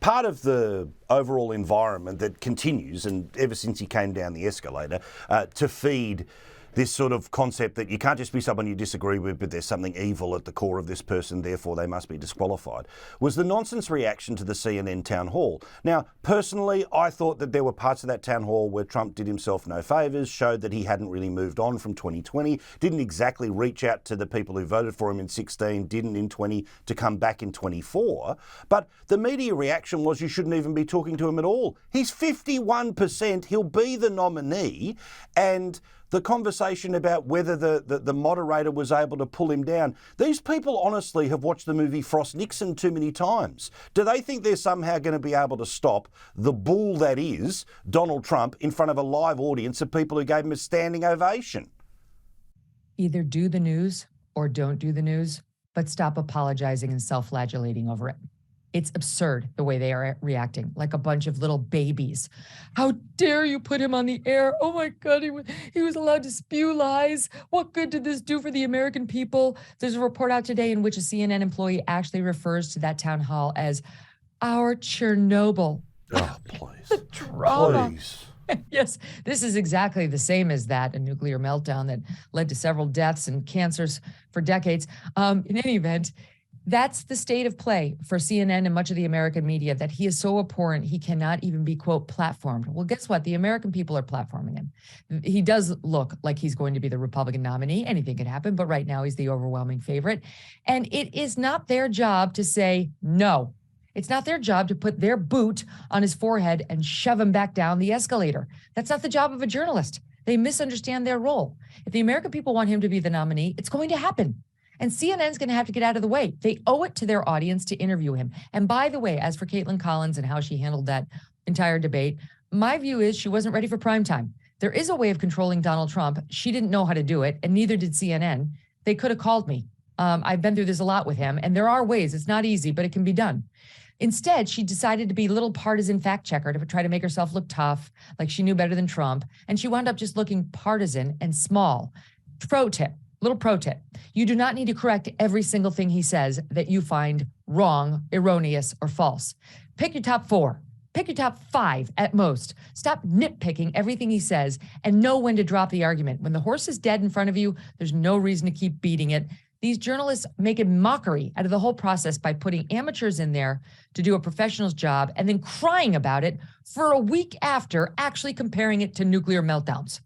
part of the overall environment that continues, and ever since he came down the escalator, to feed this sort of concept that you can't just be someone you disagree with, but there's something evil at the core of this person, therefore they must be disqualified, was the nonsense reaction to the CNN town hall. Now, personally, I thought that there were parts of that town hall where Trump did himself no favours, showed that he hadn't really moved on from 2020, didn't exactly reach out to the people who voted for him in 16, didn't in 20 to come back in 24. But the media reaction was you shouldn't even be talking to him at all. He's 51%, he'll be the nominee, and the conversation about whether the moderator was able to pull him down. These people honestly have watched the movie Frost Nixon too many times. Do they think they're somehow going to be able to stop the bull that is Donald Trump in front of a live audience of people who gave him a standing ovation? Either do the news or don't do the news, but stop apologizing and self-flagellating over it. It's absurd the way they are reacting, like a bunch of little babies. How dare you put him on the air? Oh my God, he was allowed to spew lies. What good did this do for the American people? There's a report out today in which a CNN employee actually refers to that town hall as our Chernobyl. Oh, please. The drama. Please. Yes, this is exactly the same as that, a nuclear meltdown that led to several deaths and cancers for decades. In any event, that's the state of play for CNN and much of the American media, that he is so abhorrent he cannot even be, quote, platformed. Well, guess what? The American people are platforming him. He does look like he's going to be the Republican nominee. Anything could happen, but right now he's the overwhelming favorite. And it is not their job to say no. It's not their job to put their boot on his forehead and shove him back down the escalator. That's not the job of a journalist. They misunderstand their role. If the American people want him to be the nominee, it's going to happen. And CNN's going to have to get out of the way. They owe it to their audience to interview him. And by the way, as for Caitlin Collins and how she handled that entire debate, my view is she wasn't ready for prime time. There is a way of controlling Donald Trump. She didn't know how to do it, and neither did CNN. They could have called me. I've been through this a lot with him, and there are ways. It's not easy, but it can be done. Instead, she decided to be a little partisan fact checker to try to make herself look tough, like she knew better than Trump, and she wound up just looking partisan and small. Little pro tip, you do not need to correct every single thing he says that you find wrong, erroneous, or false. Pick your top 4. Pick your top 5 at most. Stop nitpicking everything he says and know when to drop the argument. When the horse is dead in front of you, there's no reason to keep beating it. These journalists make a mockery out of the whole process by putting amateurs in there to do a professional's job and then crying about it for a week after actually comparing it to nuclear meltdowns.